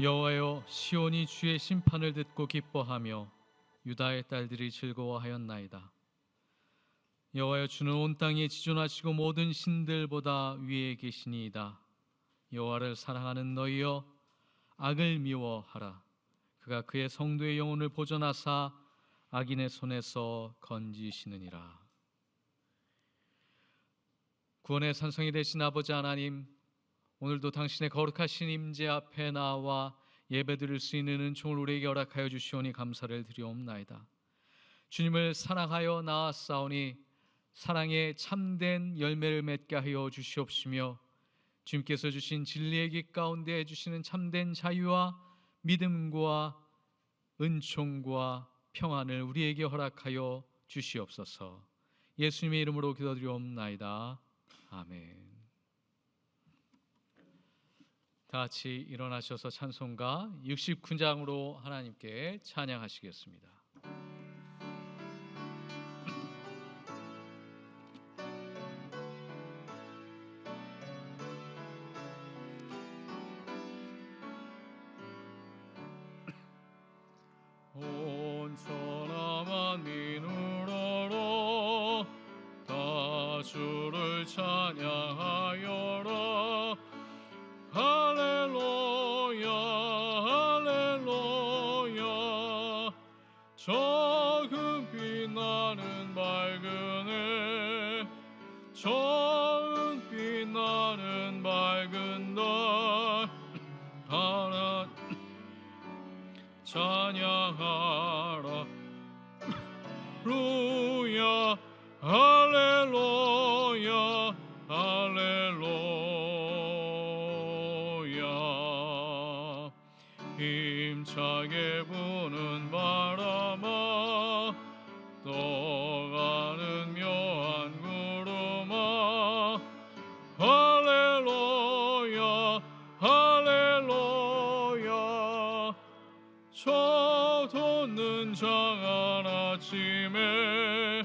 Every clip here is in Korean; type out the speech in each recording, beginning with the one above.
여호와여, 시온이 주의 심판을 듣고 기뻐하며 유다의 딸들이 즐거워하였나이다. 여호와여, 주는 온 땅에 지존하시고 모든 신들보다 위에 계시니이다. 여호와를 사랑하는 너희여, 악을 미워하라. 그가 그의 성도의 영혼을 보존하사 악인의 손에서 건지시느니라. 구원의 산성이 되신 아버지 하나님, 오늘도 당신의 거룩하신 임재 앞에 나와 예배드릴 수 있는 은총을 우리에게 허락하여 주시오니 감사를 드리옵나이다. 주님을 사랑하여 나아싸우니 사랑의 참된 열매를 맺게 하여 주시옵시며, 주님께서 주신 진리의 길 가운데 주시는 참된 자유와 믿음과 은총과 평안을 우리에게 허락하여 주시옵소서. 예수님의 이름으로 기도드리옵나이다. 아멘. 다 같이 일어나셔서 찬송가 69장으로 하나님께 찬양하시겠습니다. 온 천하 만민 우러러 다 주를 찬양하여라. 할렐루야 할렐루야. 저은빛 나는 밝은 해, 저은빛 나는 밝은 날, 하나님 찬양하라. 루야 할렐루야 할렐루야. 힘차게 부는 바람아, 떠가는 묘한 구름아, 할렐루야 할렐루야. 저 돋는 장한 아침에,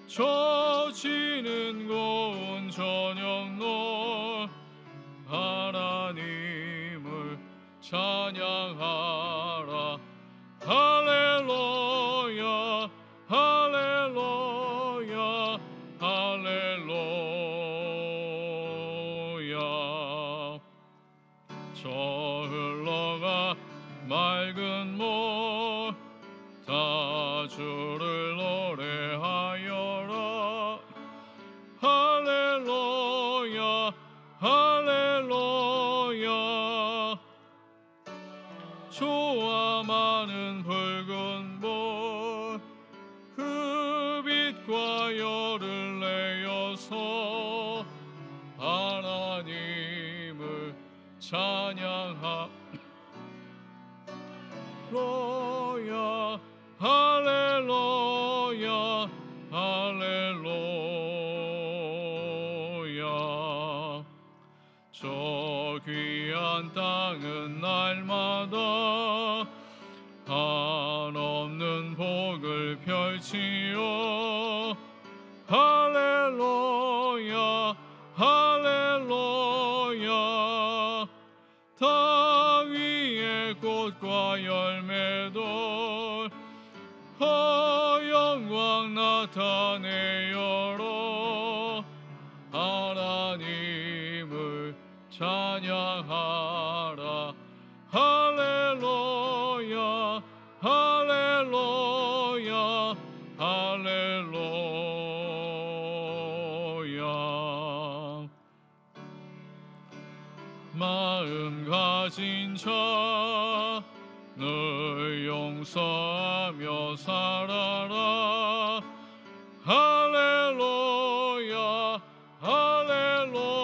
저 지는 고운 저녁노을, 하나님을 찬양하라. 할렐루야 할렐루야 할렐루야. 저 흘러가 맑은 물, 다 주를 노래하여라. 할렐루야 할렐루야. 주와 많은 붉은 불, 그 빛과 열을 내어서 하나님을 찬양하. 할렐루야 할렐루야 할렐루야. 저 귀한 땅은 날마다 한없는 복을 펼치오. 할렐루야 할렐루야. 다위의 꽃과 열매도 영광 나타내어라. 하나님을 찬양하라. 할렐루야 할렐루야 할렐루야. 마음 가진 자 늘 용서하며 살아라. 할렐루야 할렐루야.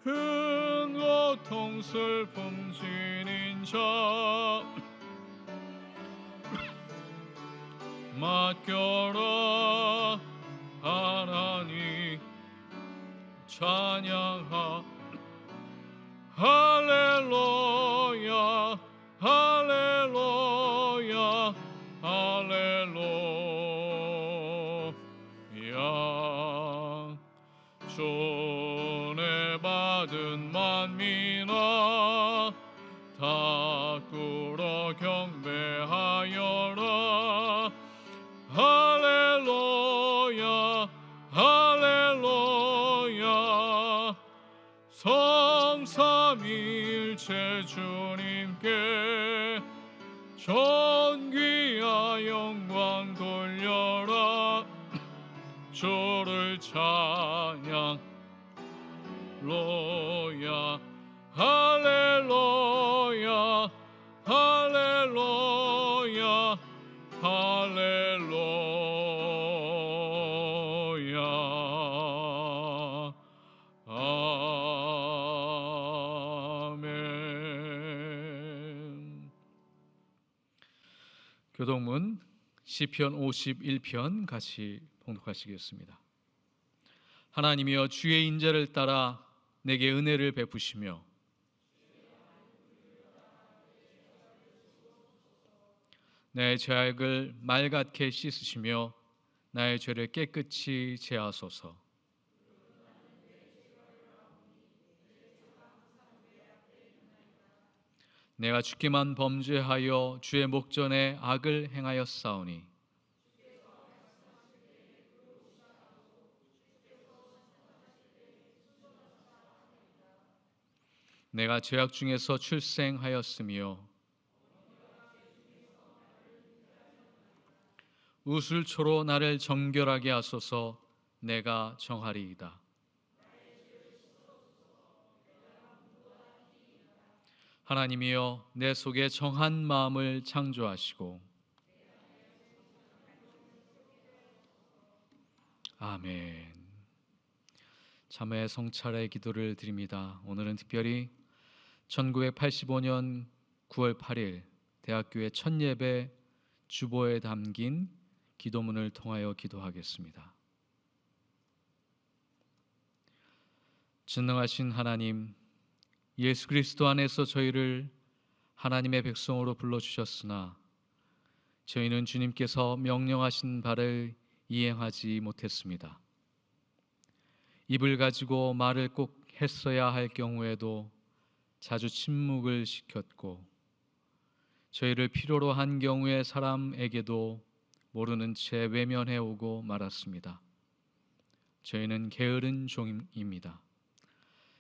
큰 고통 슬픔 지닌 자 맡겨라. 하나님 찬양하. 할렐루야 할렐루야 할렐루야. 존에 받은 만민아, 경배하여라. 할렐루야 할렐루야. 성삼일체 주님께 존귀와 영광 돌려라. 주를 찬양 로야 할렐루야 할렐루야 할렐루야. 아멘. 교동문 시편 51편 같이 봉독하시겠습니다. 하나님이여, 주의 인자를 따라 내게 은혜를 베푸시며 내 죄악을 말같게 씻으시며 나의 죄를 깨끗이 제하소서. 내가 주께만 범죄하여 주의 목전에 악을 행하였사오니 내가 죄악 중에서 출생하였으며 우슬초로 나를 정결하게 하소서. 내가 정하리이다. 하나님이여, 내 속에 정한 마음을 창조하시고 아멘. 참회 성찰의 기도를 드립니다. 오늘은 특별히 1985년 9월 8일 대학교의 첫 예배 주보에 담긴 기도문을 통하여 기도하겠습니다. 전능하신 하나님, 예수 그리스도 안에서 저희를 하나님의 백성으로 불러주셨으나 저희는 주님께서 명령하신 바를 이행하지 못했습니다. 입을 가지고 말을 꼭 했어야 할 경우에도 자주 침묵을 시켰고, 저희를 필요로 한 경우에 사람에게도 모르는 채 외면해 오고 말았습니다. 저희는 게으른 종입니다.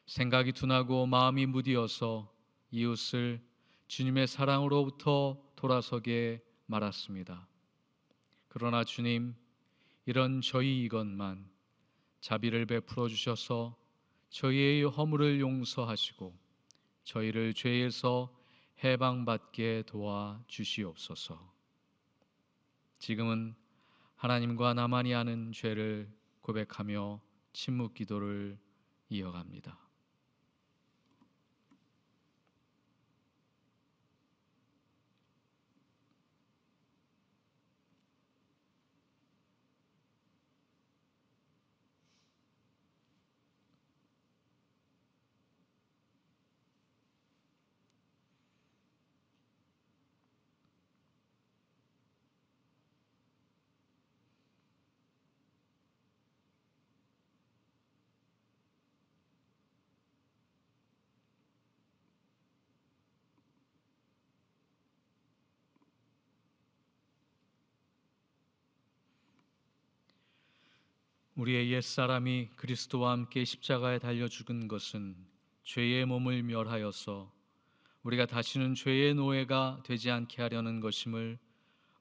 생각이 둔하고 마음이 무디어서 이웃을 주님의 사랑으로부터 돌아서게 말았습니다. 그러나 주님, 이런 저희 이것만 자비를 베풀어 주셔서 저희의 허물을 용서하시고 저희를 죄에서 해방받게 도와주시옵소서. 지금은 하나님과 나만이 아는 죄를 고백하며 침묵 기도를 이어갑니다. 우리의 옛사람이 그리스도와 함께 십자가에 달려 죽은 것은 죄의 몸을 멸하여서 우리가 다시는 죄의 노예가 되지 않게 하려는 것임을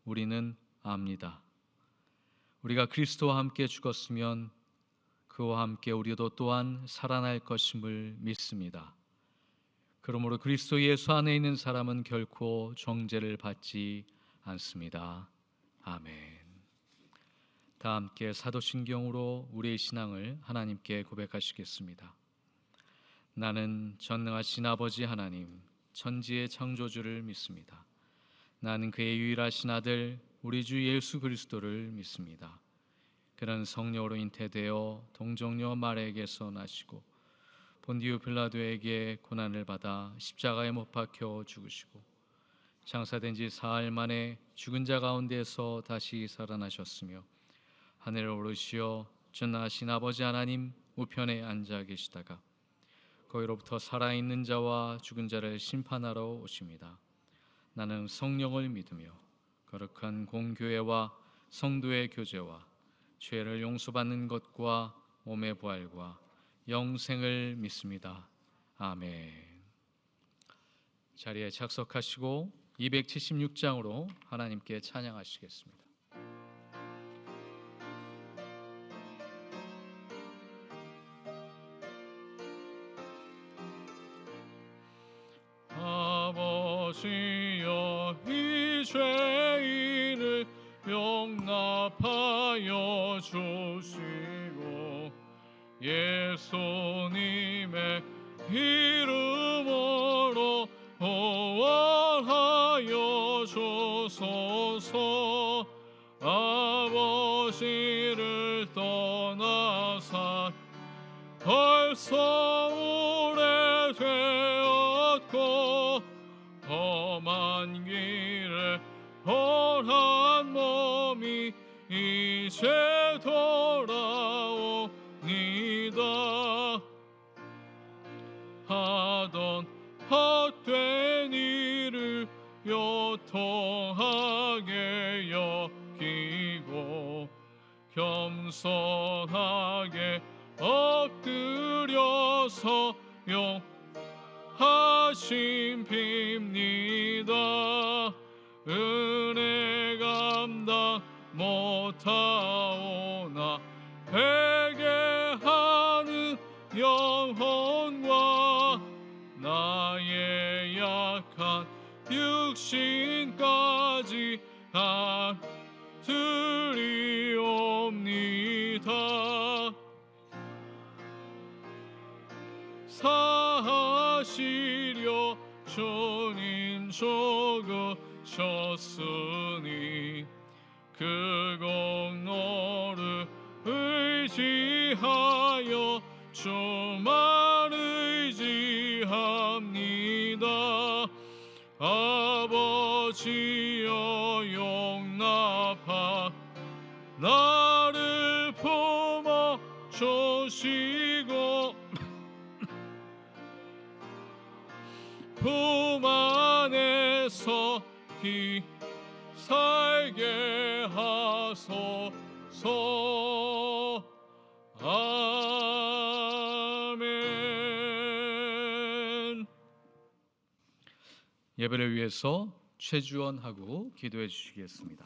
우리는 압니다. 우리가 그리스도와 함께 죽었으면 그와 함께 우리도 또한 살아날 것임을 믿습니다. 그러므로 그리스도 예수 안에 있는 사람은 결코 정죄를 받지 않습니다. 아멘. 다 함께 사도신경으로 우리의 신앙을 하나님께 고백하시겠습니다. 나는 전능하신 아버지 하나님, 천지의 창조주를 믿습니다. 나는 그의 유일하신 아들 우리 주 예수 그리스도를 믿습니다. 그는 성령으로 잉태되어 동정녀 마리아에게서 나시고 본디오 빌라도에게 고난을 받아 십자가에 못 박혀 죽으시고 장사된 지 사흘 만에 죽은 자 가운데서 다시 살아나셨으며 하늘에 오르시어 전능하신 아버지 하나님 우편에 앉아 계시다가 거기로부터 살아있는 자와 죽은 자를 심판하러 오십니다. 나는 성령을 믿으며 거룩한 공교회와 성도의 교제와 죄를 용서받는 것과 몸의 부활과 영생을 믿습니다. 아멘. 자리에 착석하시고 276장으로 하나님께 찬양하시겠습니다. 아버지여, 이 죄인을 용납하여 주시고 예수님의 이름으로 구원하여 주소서. 아버지를 떠나사 벌써 오래되었고 험한 길을 홀한 몸이 이제 돌아옵니다. 하던 헛된 일을 요통하게 여기고 겸손하게 엎드려서 용하심 빕니다. 은혜 감당 못하오나 회개하는 영혼과 나의 약한 육신까지 드리옵니다. 사하시려 주님 죽으셨으니 그 공로를 의지하여 주만 의지합니다. 아버지여, 용납하 나를 품어 주시고 품 안에서 살게 하소서. 아멘. 예배를 위해서 최주원하고 기도해 주시겠습니다.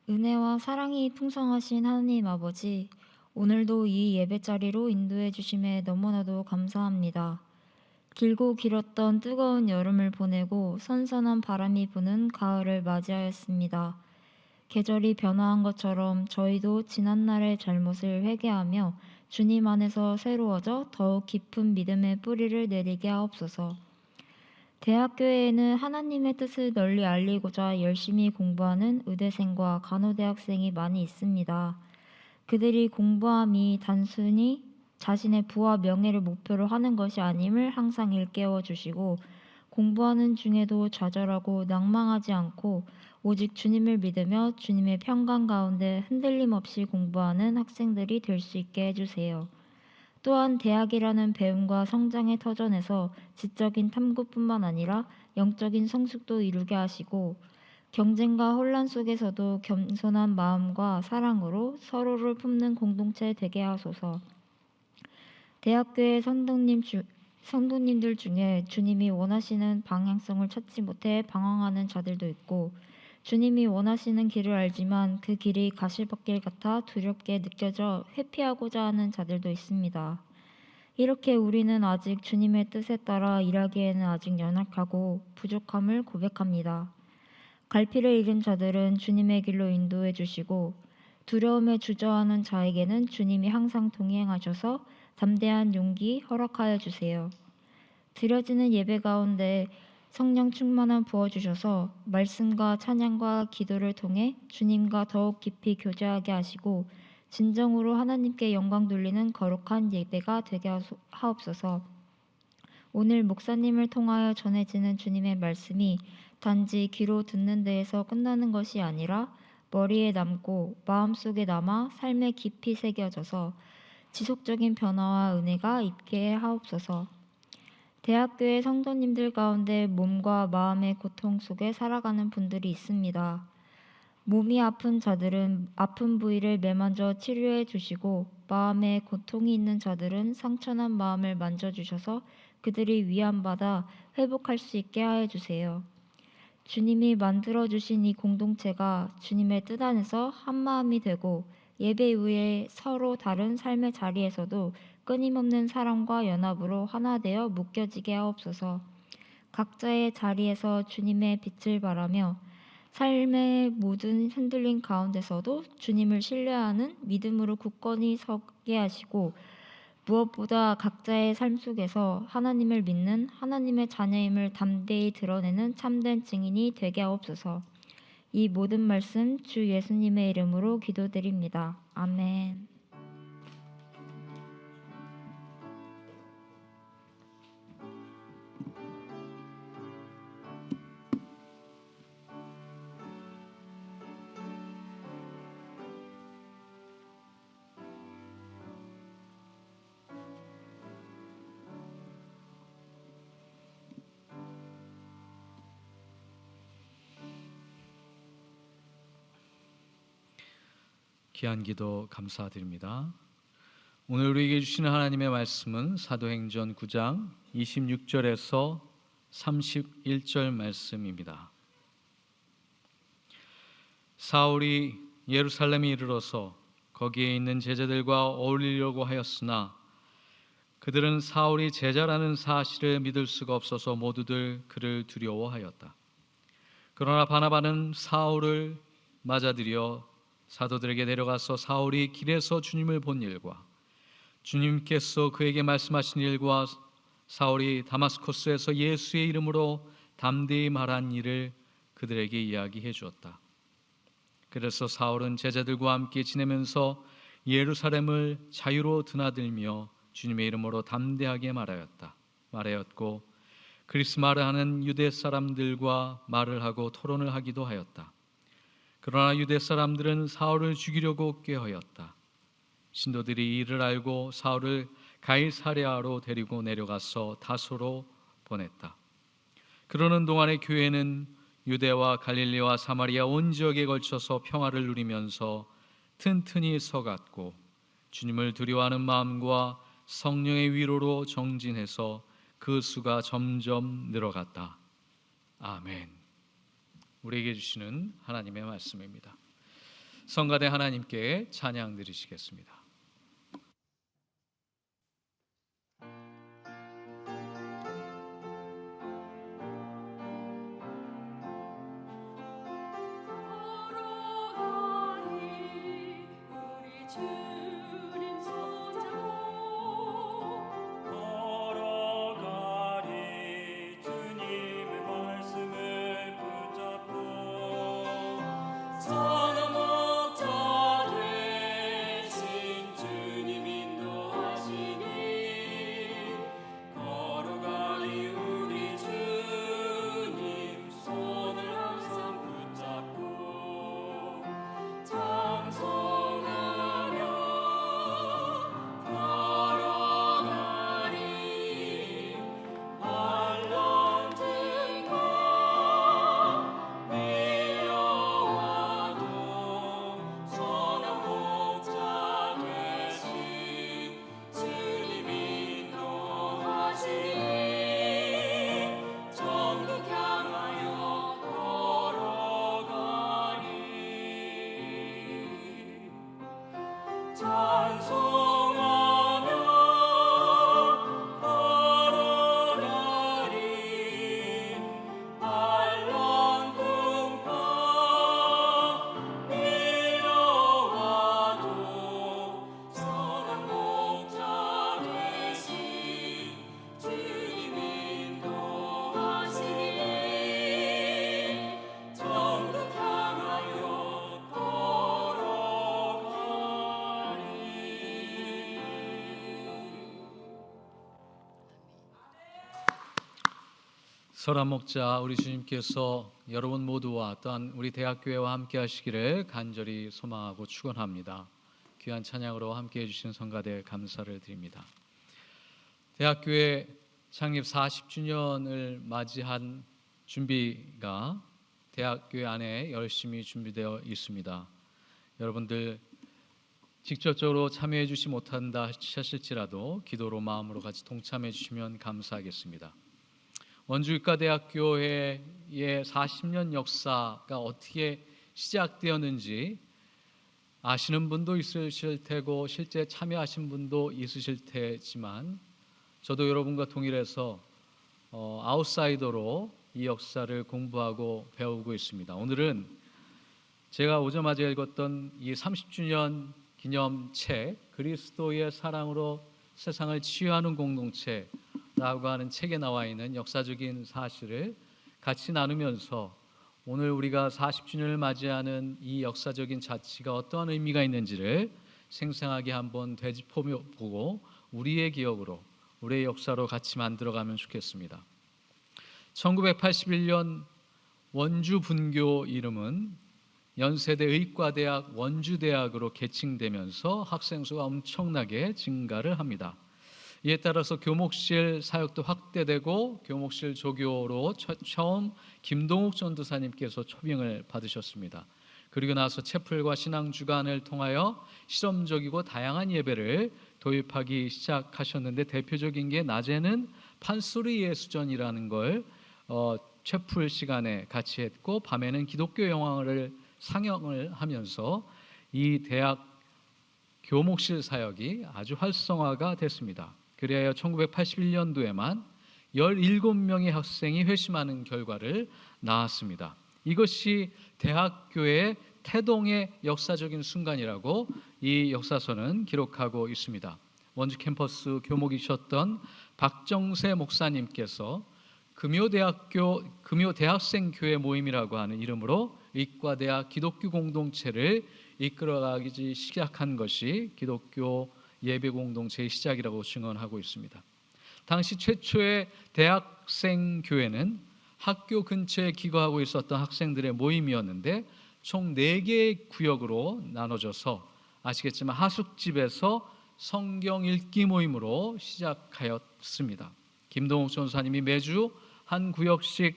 은혜와 사랑이 풍성하신 하나님 아버지, 오늘도 이 예배자리로 인도해 주심에 너무나도 감사합니다. 길고 길었던 뜨거운 여름을 보내고 선선한 바람이 부는 가을을 맞이하였습니다. 계절이 변화한 것처럼 저희도 지난날의 잘못을 회개하며 주님 안에서 새로워져 더욱 깊은 믿음의 뿌리를 내리게 하옵소서. 대학교에는 하나님의 뜻을 널리 알리고자 열심히 공부하는 의대생과 간호대학생이 많이 있습니다. 그들이 공부함이 단순히 자신의 부와 명예를 목표로 하는 것이 아님을 항상 일깨워 주시고, 공부하는 중에도 좌절하고 낭망하지 않고 오직 주님을 믿으며 주님의 평강 가운데 흔들림 없이 공부하는 학생들이 될 수 있게 해주세요. 또한 대학이라는 배움과 성장의 터전에서 지적인 탐구뿐만 아니라 영적인 성숙도 이루게 하시고, 경쟁과 혼란 속에서도 겸손한 마음과 사랑으로 서로를 품는 공동체 되게 하소서. 대학교의 성도님들 중에 주님이 원하시는 방향성을 찾지 못해 방황하는 자들도 있고, 주님이 원하시는 길을 알지만 그 길이 가시밭길 같아 두렵게 느껴져 회피하고자 하는 자들도 있습니다. 이렇게 우리는 아직 주님의 뜻에 따라 일하기에는 아직 연약하고 부족함을 고백합니다. 갈피를 잃은 자들은 주님의 길로 인도해 주시고, 두려움에 주저하는 자에게는 주님이 항상 동행하셔서 담대한 용기 허락하여 주세요. 드려지는 예배 가운데 성령 충만함 부어주셔서 말씀과 찬양과 기도를 통해 주님과 더욱 깊이 교제하게 하시고 진정으로 하나님께 영광 돌리는 거룩한 예배가 되게 하옵소서. 오늘 목사님을 통하여 전해지는 주님의 말씀이 단지 귀로 듣는 데에서 끝나는 것이 아니라 머리에 남고 마음속에 남아 삶에 깊이 새겨져서 지속적인 변화와 은혜가 있게 하옵소서. 대학교의 성도님들 가운데 몸과 마음의 고통 속에 살아가는 분들이 있습니다. 몸이 아픈 자들은 아픈 부위를 매만져 치료해 주시고 마음에 고통이 있는 자들은 상처난 마음을 만져주셔서 그들이 위안받아 회복할 수 있게 하여 주세요. 주님이 만들어주신 이 공동체가 주님의 뜻 안에서 한마음이 되고 예배 이후에 서로 다른 삶의 자리에서도 끊임없는 사랑과 연합으로 하나 되어 묶여지게 하옵소서. 각자의 자리에서 주님의 빛을 발하며 삶의 모든 흔들림 가운데서도 주님을 신뢰하는 믿음으로 굳건히 서게 하시고 무엇보다 각자의 삶 속에서 하나님을 믿는 하나님의 자녀임을 담대히 드러내는 참된 증인이 되게 하옵소서. 이 모든 말씀 주 예수님의 이름으로 기도드립니다. 아멘. 귀한 기도 감사드립니다. 오늘 우리에게 주시는 하나님의 말씀은 사도행전 9장 26절에서 31절 말씀입니다. 사울이 예루살렘에 이르러서 거기에 있는 제자들과 어울리려고 하였으나 그들은 사울이 제자라는 사실을 믿을 수가 없어서 모두들 그를 두려워하였다. 그러나 바나바는 사울을 맞아들여 사도들에게 데려가서 사울이 길에서 주님을 본 일과 주님께서 그에게 말씀하신 일과 사울이 다마스코스에서 예수의 이름으로 담대히 말한 일을 그들에게 이야기해 주었다. 그래서 사울은 제자들과 함께 지내면서 예루살렘을 자유로 드나들며 주님의 이름으로 담대하게 말하였고 그리스말을 하는 유대 사람들과 말을 하고 토론을 하기도 하였다. 그러나 유대 사람들은 사울을 죽이려고 꾀하였다. 신도들이 이를 알고 사울을 가이사랴로 데리고 내려가서 다소로 보냈다. 그러는 동안에 교회는 유대와 갈릴리와 사마리아 온 지역에 걸쳐서 평화를 누리면서 튼튼히 서갔고 주님을 두려워하는 마음과 성령의 위로로 정진해서 그 수가 점점 늘어갔다. 아멘. 우리에게 주시는 하나님의 말씀입니다. 성가대 하나님께 찬양 드리시겠습니다. 저 넘어 저 되시 설한 목자 우리 주님께서 여러분 모두와 또한 우리 대학교회와 함께 하시기를 간절히 소망하고 축원합니다. 귀한 찬양으로 함께 해주신 성가대 감사를 드립니다. 대학교회 창립 40주년을 맞이한 준비가 대학교회 안에 열심히 준비되어 있습니다. 여러분들 직접적으로 참여해 주시 못한다 하실지라도 기도로 마음으로 같이 동참해 주시면 감사하겠습니다. 원주의과대학교회의 40년 역사가 어떻게 시작되었는지 아시는 분도 있으실 테고 실제 참여하신 분도 있으실 테지만 저도 여러분과 동일해서 아웃사이더로 이 역사를 공부하고 배우고 있습니다. 오늘은 제가 오자마자 읽었던 이 30주년 기념책 그리스도의 사랑으로 세상을 치유하는 공동체라고 하는 책에 나와 있는 역사적인 사실을 같이 나누면서 오늘 우리가 40주년을 맞이하는 이 역사적인 자치가 어떠한 의미가 있는지를 생생하게 한번 되짚어보고 우리의 기억으로 우리의 역사로 같이 만들어가면 좋겠습니다. 1981년 원주 분교 이름은 연세대 의과대학 원주대학으로 개칭되면서 학생 수가 엄청나게 증가를 합니다. 이에 따라서 교목실 사역도 확대되고 교목실 조교로 처음 김동욱 전도사님께서 초빙을 받으셨습니다. 그리고 나서 채플과 신앙주간을 통하여 실험적이고 다양한 예배를 도입하기 시작하셨는데 대표적인 게 낮에는 판소리 예수전이라는 걸 채플 시간에 같이 했고 밤에는 기독교 영화를 상영을 하면서 이 대학 교목실 사역이 아주 활성화가 됐습니다. 그래야 1981년도에만 17명의 학생이 회심하는 결과를 낳았습니다. 이것이 대학교의 태동의 역사적인 순간이라고 이 역사서는 기록하고 있습니다. 원주 캠퍼스 교목이셨던 박정세 목사님께서 금요 대학생 교회 모임이라고 하는 이름으로 의과대학 기독교 공동체를 이끌어가기 시작한 것이 기독교 예배 공동체의 시작이라고 증언하고 있습니다. 당시 최초의 대학생 교회는 학교 근처에 기거하고 있었던 학생들의 모임이었는데 총 4개의 구역으로 나눠져서 아시겠지만 하숙집에서 성경 읽기 모임으로 시작하였습니다. 김동욱 전사님이 매주 한 구역씩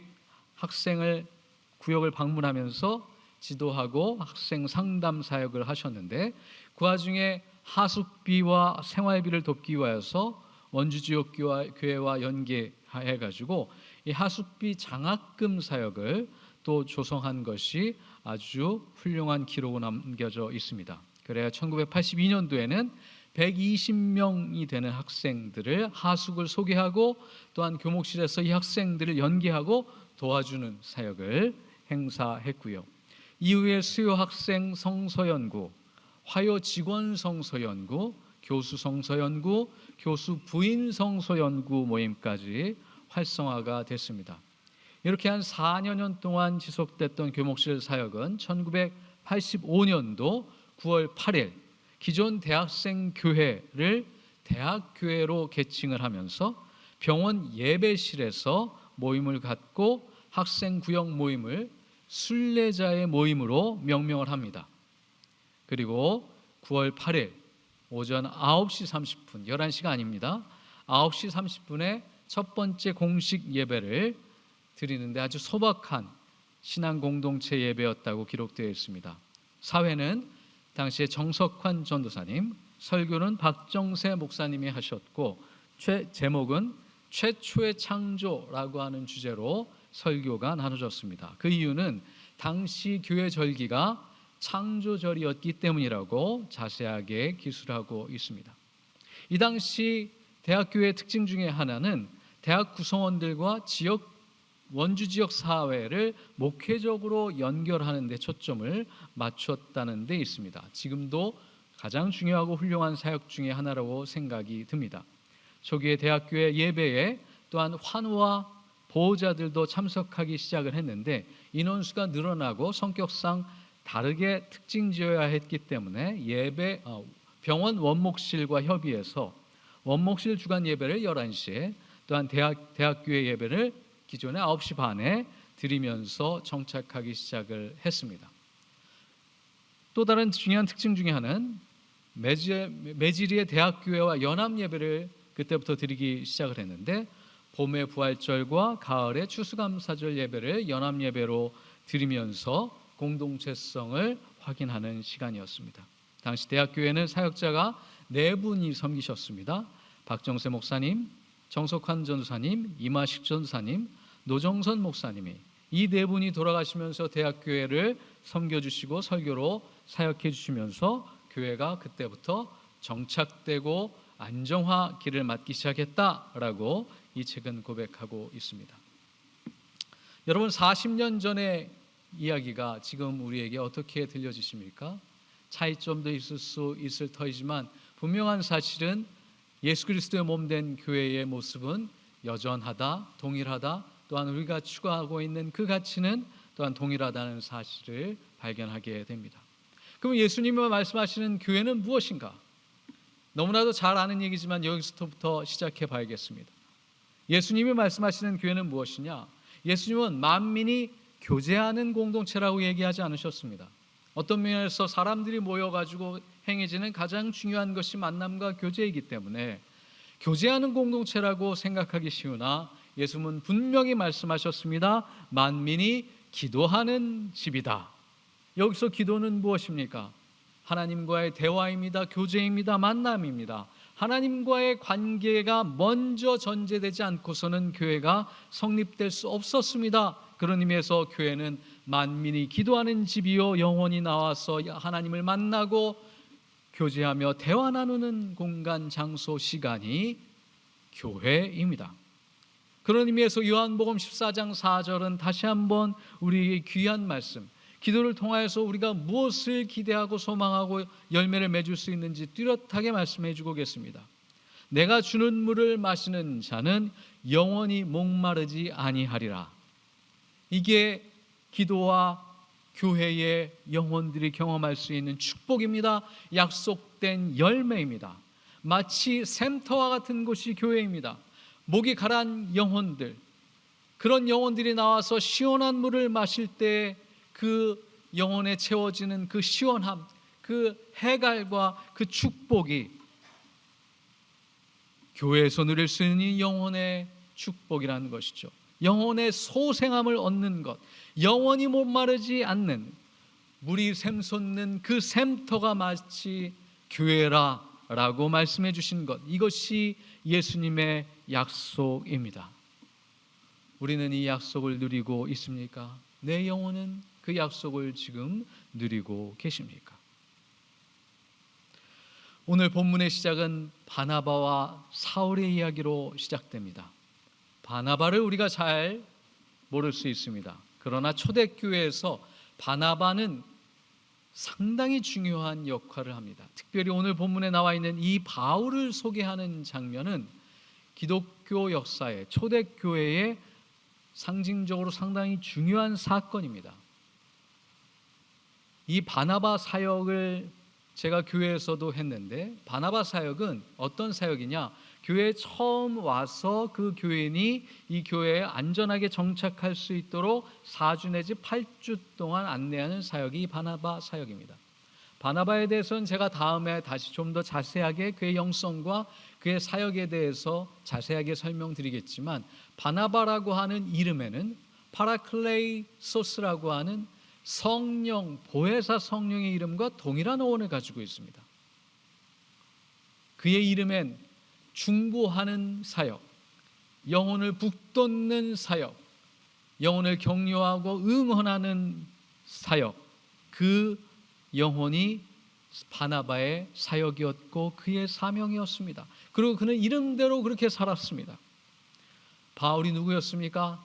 구역을 방문하면서 지도하고 학생 상담 사역을 하셨는데 그 와중에 하숙비와 생활비를 돕기 위해서 원주지역교회와 연계해가지고 이 하숙비 장학금 사역을 또 조성한 것이 아주 훌륭한 기록으로 남겨져 있습니다. 그래야 1982년도에는 120명이 되는 학생들을 하숙을 소개하고 또한 교목실에서 이 학생들을 연계하고 도와주는 사역을 행사했고요. 이후에 수요 학생 성서연구, 화요 직원 성서연구, 교수 성서연구, 교수 부인 성서연구 모임까지 활성화가 됐습니다. 이렇게 한 4여 년 동안 지속됐던 교목실 사역은 1985년도 9월 8일 기존 대학생 교회를 대학교회로 개칭을 하면서 병원 예배실에서 모임을 갖고 학생 구역 모임을 순례자의 모임으로 명명을 합니다. 그리고 9월 8일 오전 9시 30분, 11시가 아닙니다. 9시 30분에 첫 번째 공식 예배를 드리는데 아주 소박한 신앙 공동체 예배였다고 기록되어 있습니다. 사회는 당시에 정석환 전도사님, 설교는 박정세 목사님이 하셨고 제목은 최초의 창조라고 하는 주제로 설교가 나눠졌습니다. 그 이유는 당시 교회 절기가 창조절이었기 때문이라고 자세하게 기술하고 있습니다. 이 당시 대학교의 특징 중에 하나는 대학 구성원들과 원주 지역 사회를 목회적으로 연결하는 데 초점을 맞췄다는 데 있습니다. 지금도 가장 중요하고 훌륭한 사역 중에 하나라고 생각이 듭니다. 초기에 대학교의 예배에 또한 환우와 보호자들도 참석하기 시작을 했는데 인원수가 늘어나고 성격상 다르게 특징 지어야 했기 때문에 병원 원목실과 협의해서 원목실 주간 예배를 11시에 또한 대학교의 예배를 기존에 9시 반에 드리면서 정착하기 시작을 했습니다. 또 다른 중요한 특징 중에 하나는 매지리의 대학교회와 연합예배를 그때부터 드리기 시작을 했는데, 봄의 부활절과 가을의 추수감사절 예배를 연합예배로 드리면서 공동체성을 확인하는 시간이었습니다. 당시 대학교회는 사역자가 4분이 섬기셨습니다. 박정세 목사님, 정석환 전사님, 이마식 전사님, 노정선 목사님이 이 4분이 돌아가시면서 대학교회를 섬겨주시고 설교로 사역해 주시면서 교회가 그때부터 정착되고 안정화 길을 맞기 시작했다라고 이 책은 고백하고 있습니다. 여러분, 40년 전의 이야기가 지금 우리에게 어떻게 들려지십니까? 차이점도 있을 수 있을 터이지만 분명한 사실은 예수 그리스도의 몸된 교회의 모습은 여전하다, 동일하다, 또한 우리가 추구하고 있는 그 가치는 또한 동일하다는 사실을 발견하게 됩니다. 그럼 예수님이 말씀하시는 교회는 무엇인가? 너무나도 잘 아는 얘기지만 여기서부터 시작해 봐야겠습니다. 예수님이 말씀하시는 교회는 무엇이냐? 예수님은 만민이 교제하는 공동체라고 얘기하지 않으셨습니다. 어떤 면에서 사람들이 모여가지고 행해지는 가장 중요한 것이 만남과 교제이기 때문에 교제하는 공동체라고 생각하기 쉬우나, 예수님은 분명히 말씀하셨습니다. 만민이 기도하는 집이다. 여기서 기도는 무엇입니까? 하나님과의 대화입니다. 교제입니다. 만남입니다. 하나님과의 관계가 먼저 전제되지 않고서는 교회가 성립될 수 없었습니다. 그런 의미에서 교회는 만민이 기도하는 집이요, 영혼이 나와서 하나님을 만나고 교제하며 대화 나누는 공간, 장소, 시간이 교회입니다. 그런 의미에서 요한복음 14장 4절은 다시 한번 우리에게 귀한 말씀, 기도를 통하여서 우리가 무엇을 기대하고 소망하고 열매를 맺을 수 있는지 뚜렷하게 말씀해 주고 계십니다. 내가 주는 물을 마시는 자는 영원히 목마르지 아니하리라. 이게 기도와 교회의 영혼들이 경험할 수 있는 축복입니다. 약속된 열매입니다. 마치 샘터와 같은 곳이 교회입니다. 목이 가란 영혼들, 그런 영혼들이 나와서 시원한 물을 마실 때 그 영혼에 채워지는 그 시원함, 그 해갈과 그 축복이 교회에서 누릴 수 있는 영혼의 축복이라는 것이죠. 영혼의 소생함을 얻는 것, 영원히 목마르지 않는 물이 샘솟는 그 샘터가 마치 교회라라고 말씀해 주신 것, 이것이 예수님의 약속입니다. 우리는 이 약속을 누리고 있습니까? 내 영혼은 그 약속을 지금 누리고 계십니까? 오늘 본문의 시작은 바나바와 사울의 이야기로 시작됩니다. 바나바를 우리가 잘 모를 수 있습니다. 그러나 초대교회에서 바나바는 상당히 중요한 역할을 합니다. 특별히 오늘 본문에 나와 있는 이 바울을 소개하는 장면은 기독교 역사의 초대교회의 상징적으로 상당히 중요한 사건입니다. 이 바나바 사역을 제가 교회에서도 했는데, 바나바 사역은 어떤 사역이냐? 교회에 처음 와서 그 교인이 이 교회에 안전하게 정착할 수 있도록 4주 내지 8주 동안 안내하는 사역이 이 바나바 사역입니다. 바나바에 대해서는 제가 다음에 다시 좀 더 자세하게 그의 영성과 그의 사역에 대해서 자세하게 설명드리겠지만, 바나바라고 하는 이름에는 파라클레이소스라고 하는 성령, 보혜사 성령의 이름과 동일한 어원을 가지고 있습니다. 그의 이름엔 중보하는 사역, 영혼을 북돋는 사역, 영혼을 격려하고 응원하는 사역, 그 영혼이 바나바의 사역이었고 그의 사명이었습니다. 그리고 그는 이름대로 그렇게 살았습니다. 바울이 누구였습니까?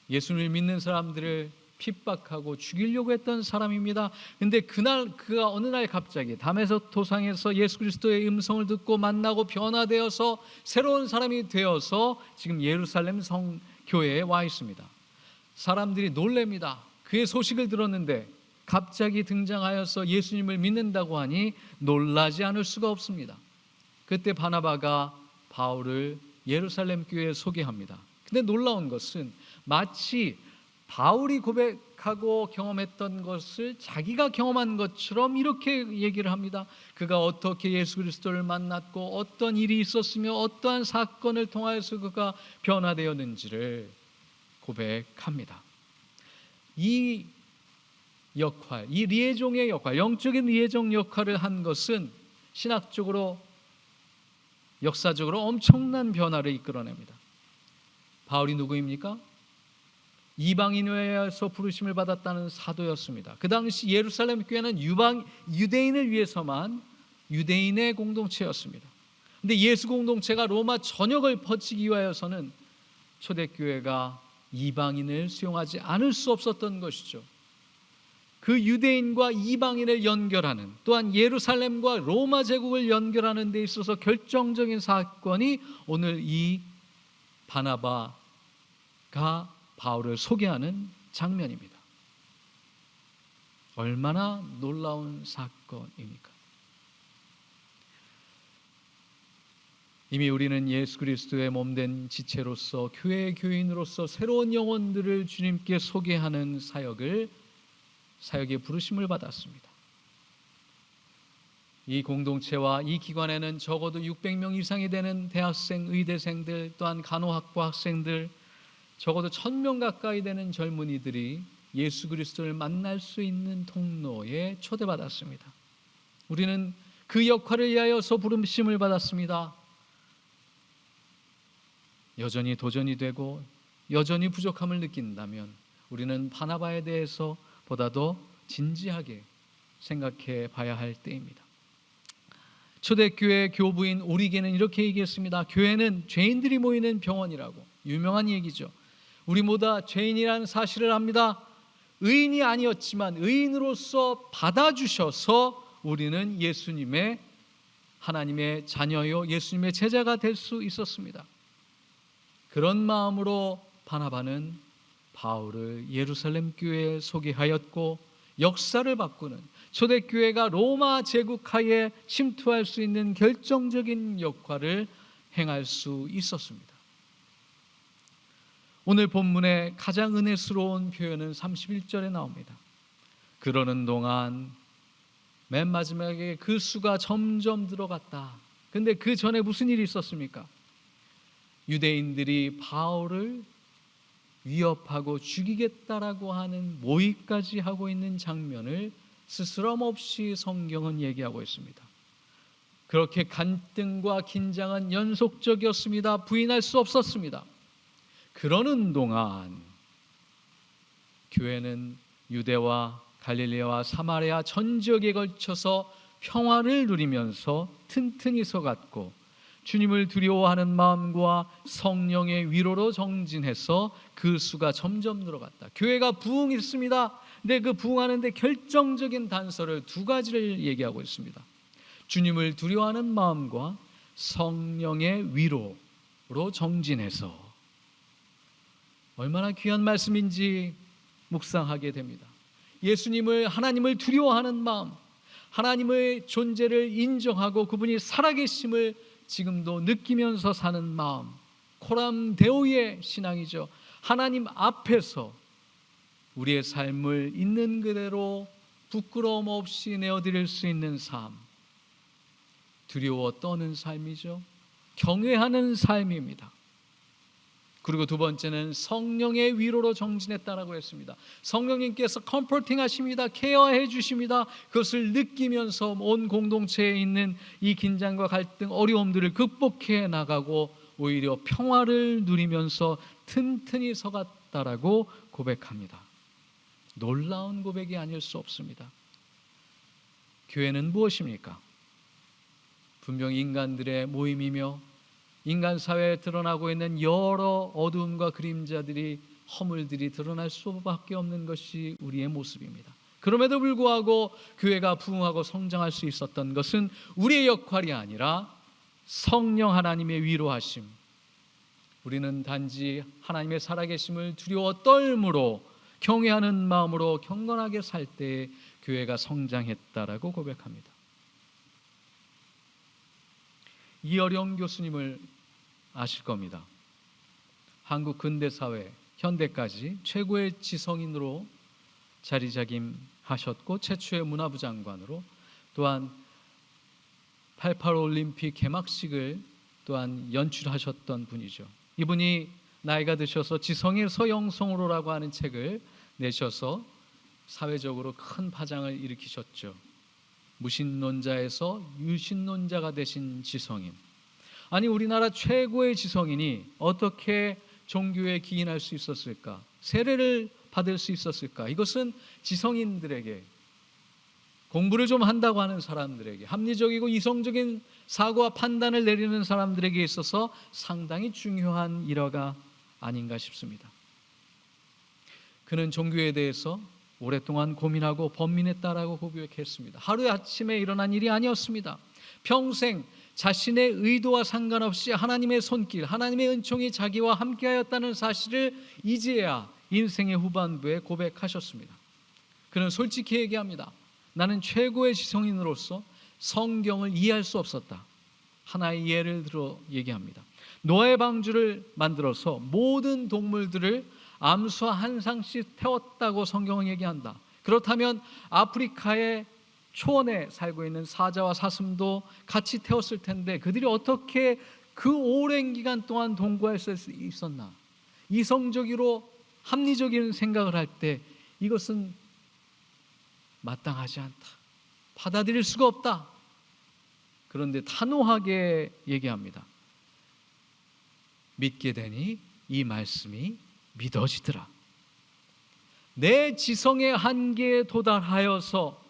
예수를 믿는 사람들을 핍박하고 죽이려고 했던 사람입니다. 근데 그날 그가 어느 날 갑자기 다메섹 도상에서 예수 그리스도의 음성을 듣고 만나고 변화되어서 새로운 사람이 되어서 지금 예루살렘 성교회에 와 있습니다. 사람들이 놀랍니다. 그의 소식을 들었는데 갑자기 등장하여서 예수님을 믿는다고 하니 놀라지 않을 수가 없습니다. 그때 바나바가 바울을 예루살렘 교회에 소개합니다. 근데 놀라운 것은 마치 바울이 고백하고 경험했던 것을 자기가 경험한 것처럼 이렇게 얘기를 합니다. 그가 어떻게 예수 그리스도를 만났고 어떤 일이 있었으며 어떠한 사건을 통하여서 그가 변화되었는지를 고백합니다. 이 역할, 이 리에종의 역할, 영적인 리에종 역할을 한 것은 신학적으로 역사적으로 엄청난 변화를 이끌어냅니다. 바울이 누구입니까? 이방인에서 부르심을 받았다는 사도였습니다. 그 당시 예루살렘 교회는 유대인을 위해서만 유대인의 공동체였습니다. 그런데 예수 공동체가 로마 전역을 퍼지기 위하여서는 초대교회가 이방인을 수용하지 않을 수 없었던 것이죠. 그 유대인과 이방인을 연결하는, 또한 예루살렘과 로마 제국을 연결하는 데 있어서 결정적인 사건이 오늘 이 바나바가 바울을 소개하는 장면입니다. 얼마나 놀라운 사건입니까? 이미 우리는 예수 그리스도의 몸된 지체로서 교회의 교인으로서 새로운 영혼들을 주님께 소개하는 사역의 부르심을 받았습니다. 이 공동체와 이 기관에는 적어도 600명 이상이 되는 대학생, 의대생들, 또한 간호학부 학생들, 적어도 1000명 가까이 되는 젊은이들이 예수 그리스도를 만날 수 있는 통로에 초대받았습니다. 우리는 그 역할을 위하여서 부르심을 받았습니다. 여전히 도전이 되고 여전히 부족함을 느낀다면 우리는 바나바에 대해서 보다도 진지하게 생각해 봐야 할 때입니다. 초대교회 교부인 오리게는 이렇게 얘기했습니다. 교회는 죄인들이 모이는 병원이라고. 유명한 얘기죠. 우리 모두 죄인이라는 사실을 압니다. 의인이 아니었지만 의인으로서 받아주셔서 우리는 예수님의, 하나님의 자녀요 예수님의 제자가 될 수 있었습니다. 그런 마음으로 바나바는 바울을 예루살렘 교회에 소개하였고 역사를 바꾸는, 초대교회가 로마 제국하에 침투할 수 있는 결정적인 역할을 행할 수 있었습니다. 오늘 본문의 가장 은혜스러운 표현은 31절에 나옵니다. 그러는 동안 맨 마지막에 그 수가 점점 들어갔다. 근데 그 전에 무슨 일이 있었습니까? 유대인들이 바울을 위협하고 죽이겠다라고 하는 모의까지 하고 있는 장면을 스스럼 없이 성경은 얘기하고 있습니다. 그렇게 갈등과 긴장은 연속적이었습니다. 부인할 수 없었습니다. 그러는 동안 교회는 유대와 갈릴리아와 사마리아 전 지역에 걸쳐서 평화를 누리면서 튼튼히 서갔고 주님을 두려워하는 마음과 성령의 위로로 정진해서 그 수가 점점 늘어갔다. 교회가 부흥했습니다. 근데 그 부흥하는데 결정적인 단서를 두 가지를 얘기하고 있습니다. 주님을 두려워하는 마음과 성령의 위로로 정진해서. 얼마나 귀한 말씀인지 묵상하게 됩니다. 예수님을, 하나님을 두려워하는 마음, 하나님의 존재를 인정하고 그분이 살아계심을 지금도 느끼면서 사는 마음, 코람데오의 신앙이죠. 하나님 앞에서 우리의 삶을 있는 그대로 부끄러움 없이 내어드릴 수 있는 삶, 두려워 떠는 삶이죠. 경외하는 삶입니다. 그리고 두 번째는 성령의 위로로 정진했다라고 했습니다. 성령님께서 컴포팅 하십니다. 케어해 주십니다. 그것을 느끼면서 온 공동체에 있는 이 긴장과 갈등, 어려움들을 극복해 나가고 오히려 평화를 누리면서 튼튼히 서갔다라고 고백합니다. 놀라운 고백이 아닐 수 없습니다. 교회는 무엇입니까? 분명 인간들의 모임이며 인간 사회에 드러나고 있는 여러 어두움과 그림자들이, 허물들이 드러날 수밖에 없는 것이 우리의 모습입니다. 그럼에도 불구하고 교회가 부흥하고 성장할 수 있었던 것은 우리의 역할이 아니라 성령 하나님의 위로하심. 우리는 단지 하나님의 살아계심을 두려워 떨므로 경외하는 마음으로 경건하게 살 때에 교회가 성장했다라고 고백합니다. 이어령 교수님을 아실 겁니다. 한국 근대사회 현대까지 최고의 지성인으로 자리자김하셨고 최초의 문화부 장관으로 또한 88 올림픽 개막식을 또한 연출하셨던 분이죠. 이분이 나이가 드셔서 지성의 서영성으로라고 하는 책을 내셔서 사회적으로 큰 파장을 일으키셨죠. 무신론자에서 유신론자가 되신 지성인. 아니, 우리나라 최고의 지성인이 어떻게 종교에 기인할 수 있었을까? 세례를 받을 수 있었을까? 이것은 지성인들에게, 공부를 좀 한다고 하는 사람들에게, 합리적이고 이성적인 사고와 판단을 내리는 사람들에게 있어서 상당히 중요한 일화가 아닌가 싶습니다. 그는 종교에 대해서 오랫동안 고민하고 번민했다라고 고백했습니다. 하루아침에 일어난 일이 아니었습니다. 평생 자신의 의도와 상관없이 하나님의 손길, 하나님의 은총이 자기와 함께하였다는 사실을 이제야 인생의 후반부에 고백하셨습니다. 그는 솔직히 얘기합니다. 나는 최고의 지성인으로서 성경을 이해할 수 없었다. 하나의 예를 들어 얘기합니다. 노아의 방주를 만들어서 모든 동물들을 암수와 한 쌍씩 태웠다고 성경은 얘기한다. 그렇다면 아프리카의 초원에 살고 있는 사자와 사슴도 같이 태웠을 텐데 그들이 어떻게 그 오랜 기간 동안 동거할 수 있었나? 이성적으로 합리적인 생각을 할 때 이것은 마땅하지 않다. 받아들일 수가 없다. 그런데 단호하게 얘기합니다. 믿게 되니 이 말씀이 믿어지더라. 내 지성의 한계에 도달하여서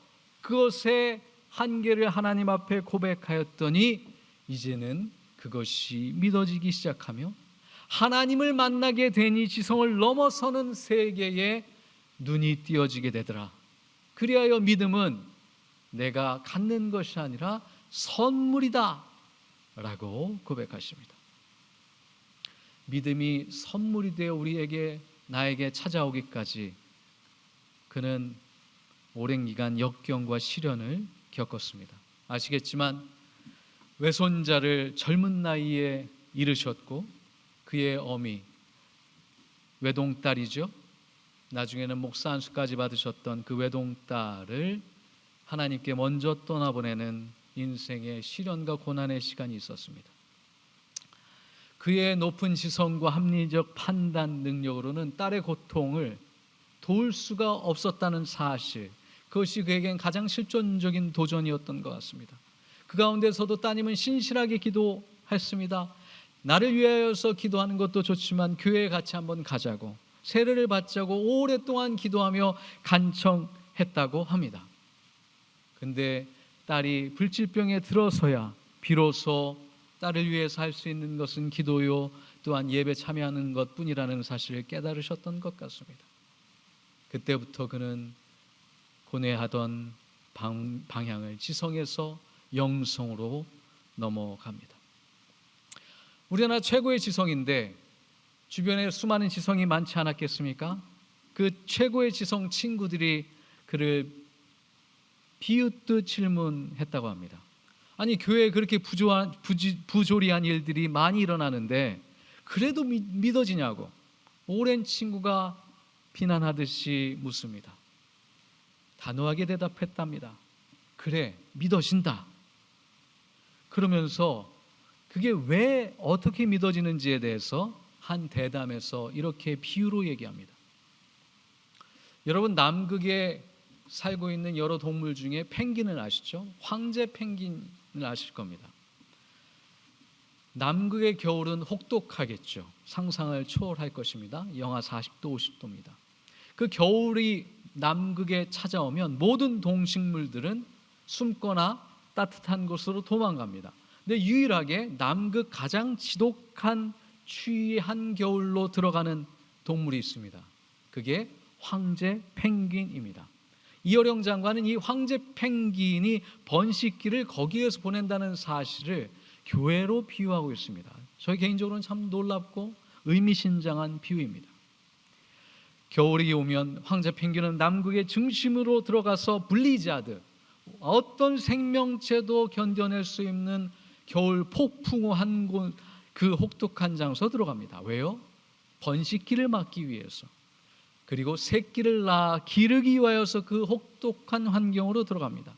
그것의 한계를 하나님 앞에 고백하였더니 이제는 그것이 믿어지기 시작하며 하나님을 만나게 되니 지성을 넘어서는 세계에 눈이 띄어지게 되더라. 그리하여 믿음은 내가 갖는 것이 아니라 선물이다 라고 고백하십니다. 믿음이 선물이 되어 우리에게, 나에게 찾아오기까지 그는 오랜 기간 역경과 시련을 겪었습니다. 아시겠지만 외손자를 젊은 나이에 잃으셨고 그의 어미, 외동딸이죠. 나중에는 목사 안수까지 받으셨던 그 외동딸을 하나님께 먼저 떠나보내는 인생의 시련과 고난의 시간이 있었습니다. 그의 높은 지성과 합리적 판단 능력으로는 딸의 고통을 도울 수가 없었다는 사실, 그것이 그에겐 가장 실존적인 도전이었던 것 같습니다. 그 가운데서도 따님은 신실하게 기도했습니다. 나를 위하여서 기도하는 것도 좋지만 교회에 같이 한번 가자고, 세례를 받자고 오랫동안 기도하며 간청했다고 합니다. 근데 딸이 불치병에 들어서야 비로소 딸을 위해서 할 수 있는 것은 기도요, 또한 예배 참여하는 것뿐이라는 사실을 깨달으셨던 것 같습니다. 그때부터 그는 고뇌하던 방향을 지성에서 영성으로 넘어갑니다. 우리나라 최고의 지성인데 주변에 수많은 지성이 많지 않았겠습니까? 그 최고의 지성 친구들이 그를 비웃듯 질문했다고 합니다. 아니, 교회에 그렇게 부조리한 일들이 많이 일어나는데 그래도 믿어지냐고 오랜 친구가 비난하듯이 묻습니다. 단호하게 대답했답니다. 그래, 믿어진다. 그러면서 그게 왜 어떻게 믿어지는지에 대해서 한 대담에서 이렇게 비유로 얘기합니다. 여러분, 남극에 살고 있는 여러 동물 중에 펭귄을 아시죠? 황제 펭귄을 아실 겁니다. 남극의 겨울은 혹독하겠죠. 상상을 초월할 것입니다. 영하 40도, 50도입니다. 그 겨울이 남극에 찾아오면 모든 동식물들은 숨거나 따뜻한 곳으로 도망갑니다. 근데 유일하게 남극 가장 지독한 추위 한겨울로 들어가는 동물이 있습니다. 그게 황제 펭귄입니다. 이어령 장관은 이 황제 펭귄이 번식기를 거기에서 보낸다는 사실을 교회로 비유하고 있습니다. 저희 개인적으로는 참 놀랍고 의미심장한 비유입니다. 겨울이 오면 황제 펭귄은 남극의 중심으로 들어가서 블리자드, 어떤 생명체도 견뎌낼 수 없는 겨울 폭풍우 한 곳, 그 혹독한 장소 들어갑니다. 왜요? 번식기를 막기 위해서, 그리고 새끼를 낳아 기르기 위하여서 그 혹독한 환경으로 들어갑니다.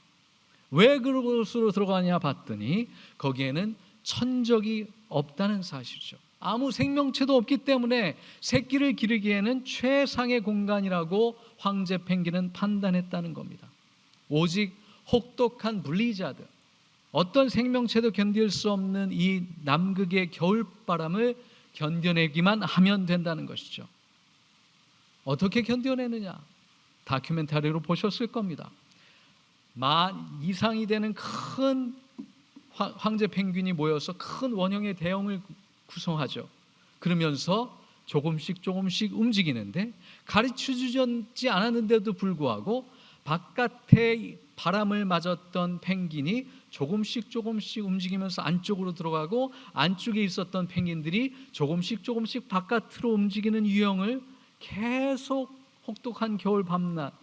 왜 그곳으로 들어가냐 봤더니 거기에는 천적이 없다는 사실이죠. 아무 생명체도 없기 때문에 새끼를 기르기에는 최상의 공간이라고 황제 펭귄은 판단했다는 겁니다. 오직 혹독한 블리자드, 어떤 생명체도 견딜 수 없는 이 남극의 겨울바람을 견뎌내기만 하면 된다는 것이죠. 어떻게 견뎌내느냐? 다큐멘터리로 보셨을 겁니다. 10,000 이상이 되는 큰 황제 펭귄이 모여서 큰 원형의 대형을 구성하죠. 그러면서 조금씩 움직이는데, 가르쳐주지 않았는데도 불구하고 바깥에 바람을 맞았던 펭귄이 조금씩 움직이면서 안쪽으로 들어가고, 안쪽에 있었던 펭귄들이 조금씩 바깥으로 움직이는 유형을 계속 혹독한 겨울 밤낮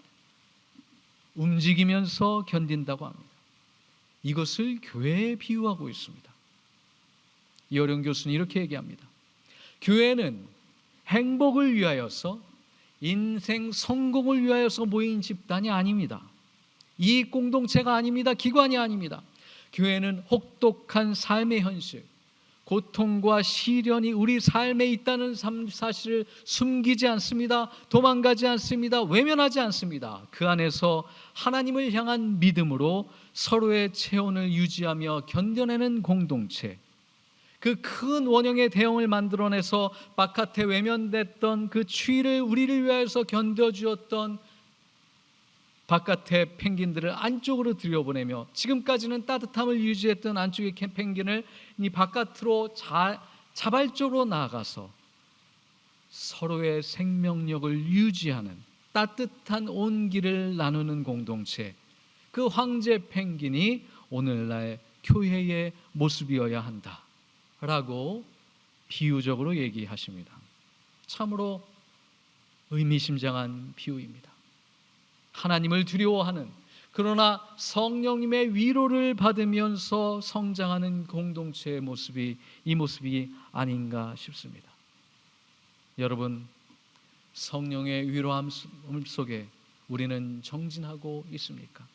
움직이면서 견딘다고 합니다. 이것을 교회에 비유하고 있습니다. 이어령 교수는 이렇게 얘기합니다. 교회는 행복을 위하여서, 인생 성공을 위하여서 모인 집단이 아닙니다. 이익 공동체가 아닙니다. 기관이 아닙니다. 교회는 혹독한 삶의 현실, 고통과 시련이 우리 삶에 있다는 사실을 숨기지 않습니다. 도망가지 않습니다. 외면하지 않습니다. 그 안에서 하나님을 향한 믿음으로 서로의 체온을 유지하며 견뎌내는 공동체, 그 큰 원형의 대형을 만들어내서 바깥에 외면됐던 그 추위를 우리를 위해서 견뎌주었던 바깥의 펭귄들을 안쪽으로 들여보내며, 지금까지는 따뜻함을 유지했던 안쪽의 펭귄을 이 바깥으로 자발적으로 나아가서 서로의 생명력을 유지하는 따뜻한 온기를 나누는 공동체, 그 황제 펭귄이 오늘날 교회의 모습이어야 한다라고 비유적으로 얘기하십니다. 참으로 의미심장한 비유입니다. 하나님을 두려워하는, 그러나 성령님의 위로를 받으면서 성장하는 공동체의 모습이 이 모습이 아닌가 싶습니다. 여러분, 성령의 위로함 속에 우리는 정진하고 있습니까?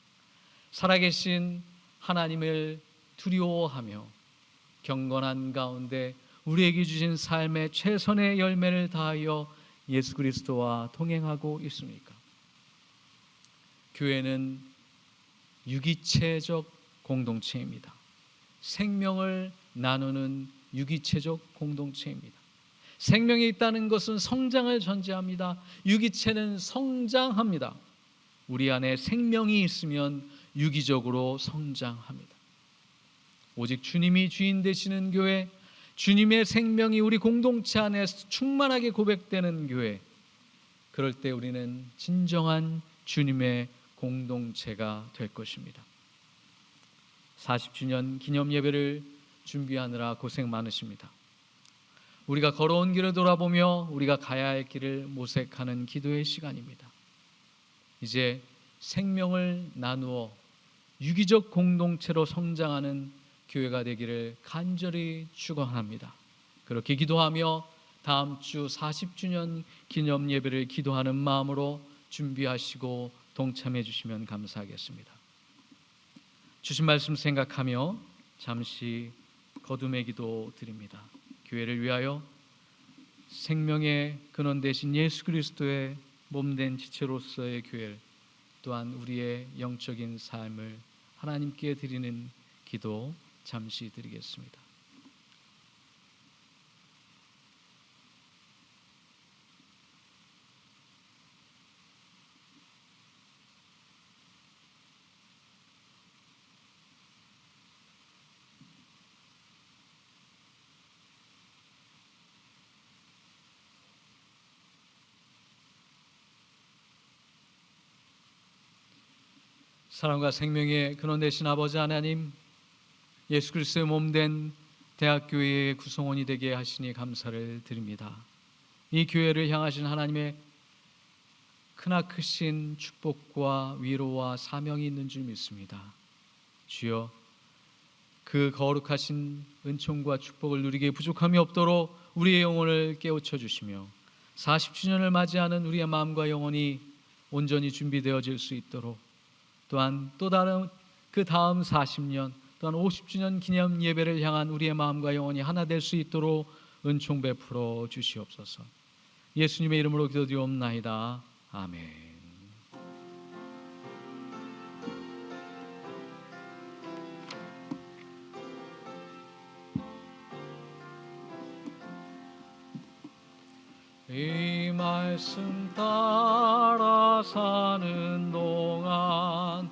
살아계신 하나님을 두려워하며 경건한 가운데 우리에게 주신 삶의 최선의 열매를 다하여 예수 그리스도와 동행하고 있습니까? 교회는 유기체적 공동체입니다. 생명을 나누는 유기체적 공동체입니다. 생명이 있다는 것은 성장을 전제합니다. 유기체는 성장합니다. 우리 안에 생명이 있으면 유기적으로 성장합니다. 오직 주님이 주인 되시는 교회, 주님의 생명이 우리 공동체 안에서 충만하게 고백되는 교회, 그럴 때 우리는 진정한 주님의 공동체가 될 것입니다. 40주년 기념 예배를 준비하느라 고생 많으십니다. 우리가 걸어온 길을 돌아보며 우리가 가야 할 길을 모색하는 기도의 시간입니다. 이제 생명을 나누어 유기적 공동체로 성장하는 교회가 되기를 간절히 축원합니다. 그렇게 기도하며 다음 주 40주년 기념 예배를 기도하는 마음으로 준비하시고 동참해 주시면 감사하겠습니다. 주신 말씀 생각하며 잠시 거듭의 기도 드립니다. 교회를 위하여 생명의 근원 되신 예수 그리스도의 몸된 지체로서의 교회, 또한 우리의 영적인 삶을 하나님께 드리는 기도 잠시 드리겠습니다. 사랑과 생명의 근원 되신 아버지 하나님, 예수 그리스도의 몸된 대학교회의 구성원이 되게 하시니 감사를 드립니다. 이 교회를 향하신 하나님의 크나크신 축복과 위로와 사명이 있는 줄 믿습니다. 주여, 그 거룩하신 은총과 축복을 누리기에 부족함이 없도록 우리의 영혼을 깨우쳐 주시며 40주년을 맞이하는 우리의 마음과 영혼이 온전히 준비되어질 수 있도록, 또한 또 다른 그 다음 40년 또한 50주년 기념 예배를 향한 우리의 마음과 영혼이 하나 될 수 있도록 은총 베풀어 주시옵소서. 예수님의 이름으로 기도드리옵나이다. 아멘. 이 말씀 따라 사는 동안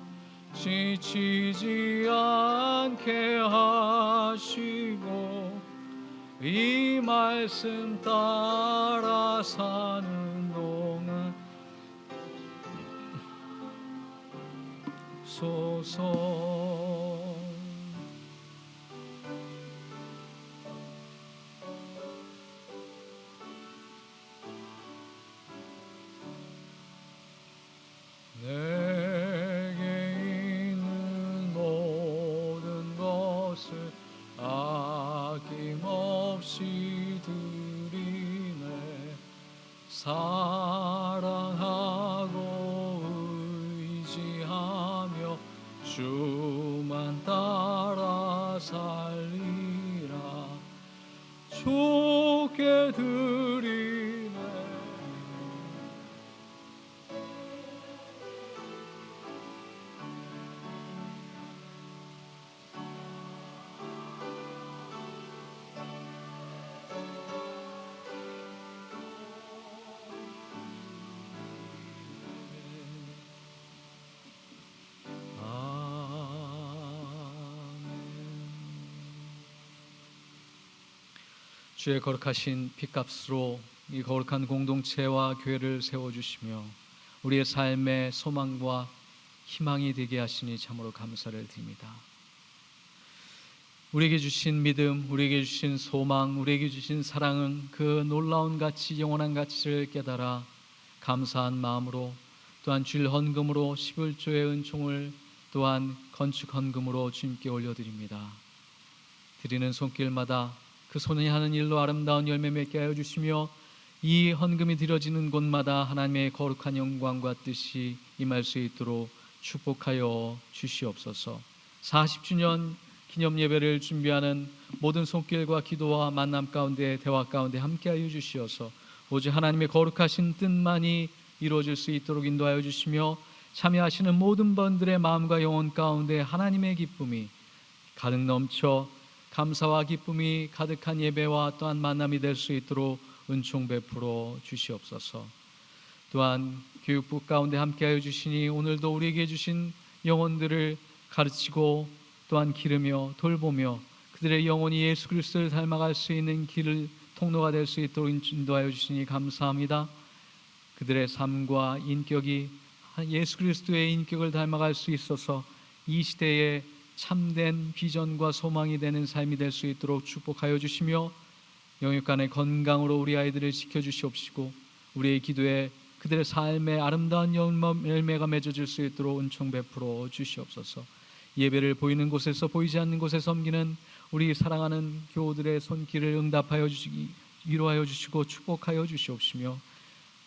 지치지 않게 하시고, 이 말씀 따라 사는 동안 소서. 내게 있는 모든 것을 아낌없이 드리네. 사랑하고 의지하며 주만 따라 살리라. 주께 드리네. 주의 거룩하신 피값으로 이 거룩한 공동체와 교회를 세워주시며 우리의 삶의 소망과 희망이 되게 하시니 참으로 감사를 드립니다. 우리에게 주신 믿음, 우리에게 주신 소망, 우리에게 주신 사랑은 그 놀라운 가치, 영원한 가치를 깨달아 감사한 마음으로, 또한 주일 헌금으로 11조의 은총을 또한 건축 헌금으로 주님께 올려드립니다. 드리는 손길마다 그 손이 하는 일로 아름다운 열매 맺게 하여 주시며, 이 헌금이 드려지는 곳마다 하나님의 거룩한 영광과 뜻이 임할 수 있도록 축복하여 주시옵소서. 40주년 기념 예배를 준비하는 모든 손길과 기도와 만남 가운데, 대화 가운데 함께하여 주시어서 오직 하나님의 거룩하신 뜻만이 이루어질 수 있도록 인도하여 주시며, 참여하시는 모든 분들의 마음과 영혼 가운데 하나님의 기쁨이 가득 넘쳐 감사와 기쁨이 가득한 예배와 또한 만남이 될 수 있도록 은총 베풀어 주시옵소서. 또한 교육부 가운데 함께하여 주시니 오늘도 우리에게 주신 영혼들을 가르치고 또한 기르며 돌보며 그들의 영혼이 예수 그리스도를 닮아갈 수 있는 길을 통로가 될 수 있도록 인도하여 주시니 감사합니다. 그들의 삶과 인격이 예수 그리스도의 인격을 닮아갈 수 있어서 이 시대에 참된 비전과 소망이 되는 삶이 될 수 있도록 축복하여 주시며, 영육간의 건강으로 우리 아이들을 지켜주시옵시고 우리의 기도에 그들의 삶의 아름다운 열매가 맺어질 수 있도록 은총 베풀어 주시옵소서. 예배를 보이는 곳에서 보이지 않는 곳에 섬기는 우리 사랑하는 교우들의 손길을 응답하여 주시기 위로하여 주시고 축복하여 주시옵시며,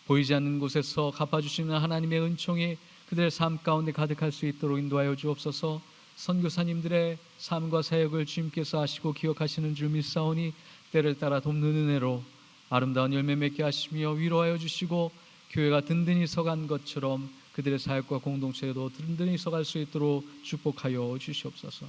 보이지 않는 곳에서 갚아주시는 하나님의 은총이 그들의 삶 가운데 가득할 수 있도록 인도하여 주옵소서. 선교사님들의 삶과 사역을 주님께서 하시고 기억하시는 줄 믿사오니 때를 따라 돕는 은혜로 아름다운 열매 맺게 하시며 위로하여 주시고, 교회가 든든히 서간 것처럼 그들의 사역과 공동체도 든든히 서갈 수 있도록 축복하여 주시옵소서.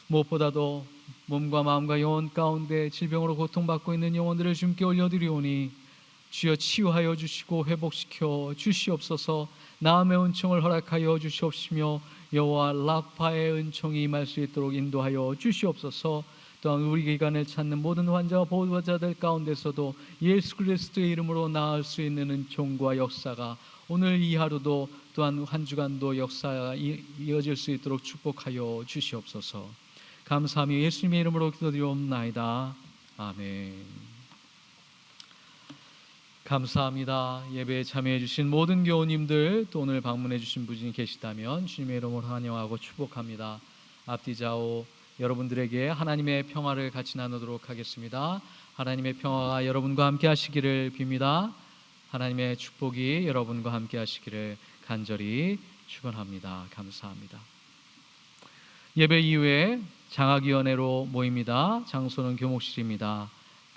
무엇보다도 몸과 마음과 영혼 가운데 질병으로 고통받고 있는 영혼들을 주님께 올려드리오니 주여 치유하여 주시고 회복시켜 주시옵소서. 나음의 은총을 허락하여 주시옵시며 여호와 라파의 은총이 임할 수 있도록 인도하여 주시옵소서. 또한 우리 기관을 찾는 모든 환자와 보호자들 가운데서도 예수 그리스도의 이름으로 나을 수 있는 은총과 역사가 오늘 이 하루도 또한 한 주간도 역사가 이어질 수 있도록 축복하여 주시옵소서. 감사하며 예수님의 이름으로 기도드리옵나이다. 아멘. 감사합니다. 예배에 참여해 주신 모든 교우님들, 또 오늘 방문해 주신 분이 계시다면 주님의 이름으로 환영하고 축복합니다. 앞뒤 좌우 여러분들에게 하나님의 평화를 같이 나누도록 하겠습니다. 하나님의 평화가 여러분과 함께 하시기를 빕니다. 하나님의 축복이 여러분과 함께 하시기를 간절히 축원합니다. 감사합니다. 예배 이후에 장학위원회로 모입니다. 장소는 교목실입니다.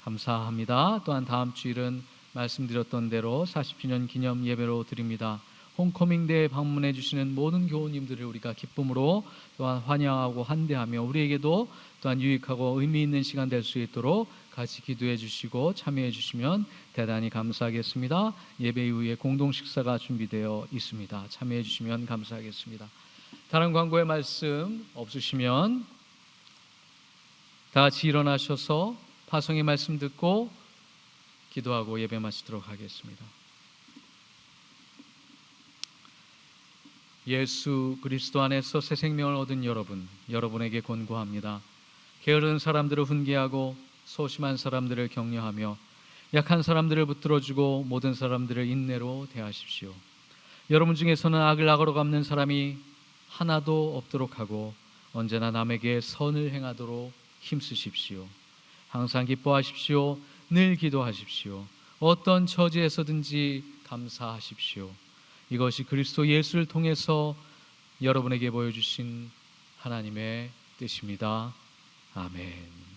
감사합니다. 또한 다음 주일은 말씀드렸던 대로 40주년 기념 예배로 드립니다. 홈커밍대에 방문해 주시는 모든 교우님들을 우리가 기쁨으로 또한 환영하고 환대하며 우리에게도 또한 유익하고 의미 있는 시간 될 수 있도록 같이 기도해 주시고 참여해 주시면 대단히 감사하겠습니다. 예배 이후에 공동 식사가 준비되어 있습니다. 참여해 주시면 감사하겠습니다. 다른 광고의 말씀 없으시면 다 같이 일어나셔서 파송의 말씀 듣고 기도하고 예배 마치도록 하겠습니다. 예수 그리스도 안에서 새 생명을 얻은 여러분에게 권고합니다. 게으른 사람들을 훈계하고 소심한 사람들을 격려하며 약한 사람들을 붙들어주고 모든 사람들을 인내로 대하십시오. 여러분 중에서는 악을 악으로 갚는 사람이 하나도 없도록 하고 언제나 남에게 선을 행하도록 힘쓰십시오. 항상 기뻐하십시오. 늘 기도하십시오. 어떤 처지에서든지 감사하십시오. 이것이 그리스도 예수를 통해서 여러분에게 보여주신 하나님의 뜻입니다. 아멘.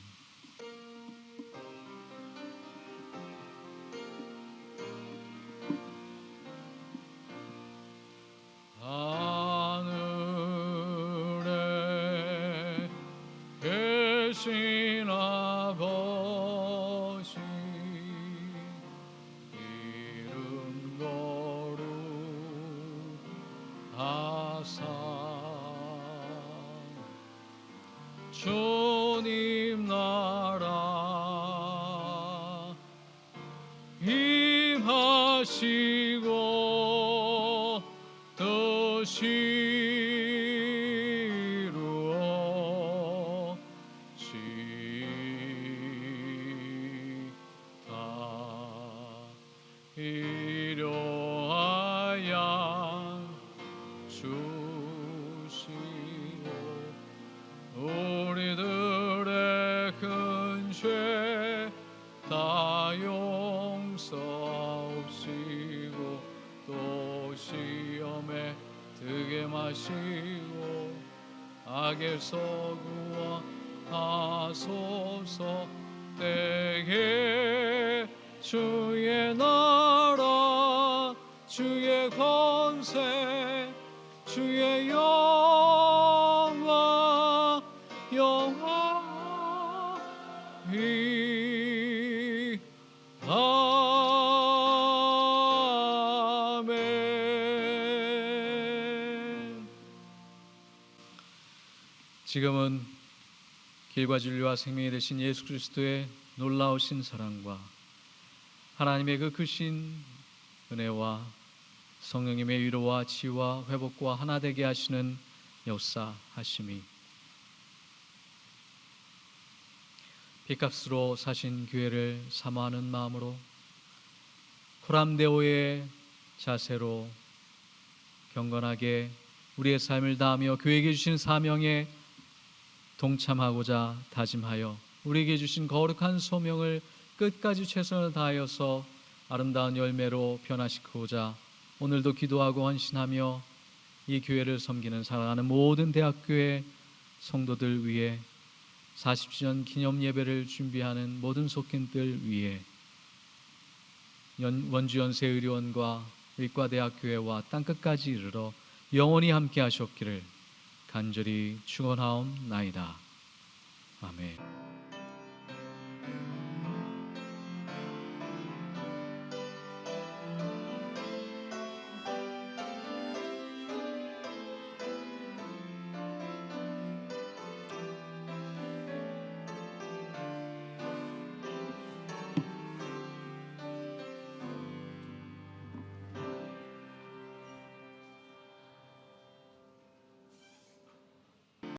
하늘에 계신 아버지 이름 거룩하사 주님 나라 임하시고 뜻이 이려하여 주시오. 우리들의 큰 죄 다 용서하시고 또 시험에 들게 마시고 악에서 구원하소서. 때에 주의 나라 주의 권세 주의 영광 영원히 아멘. 지금은 길과 진리와 생명이 되신 예수 그리스도의 놀라우신 사랑과 하나님의 그 크신 은혜와 성령님의 위로와 치유와 회복과 하나 되게 하시는 역사하심이 핏값으로 사신 교회를 사모하는 마음으로 코람데오의 자세로 경건하게 우리의 삶을 다하며 교회에게 주신 사명에 동참하고자 다짐하여 우리에게 주신 거룩한 소명을 끝까지 최선을 다하여서 아름다운 열매로 변화시키고자 오늘도 기도하고 헌신하며 이 교회를 섬기는 사랑하는 모든 대학교의 성도들 위해 40주년 기념 예배를 준비하는 모든 속힌들 위해 원주연세의료원과 의과대학교회와 땅끝까지 이르러 영원히 함께 하셨기를 간절히 축원하옵나이다. 아멘.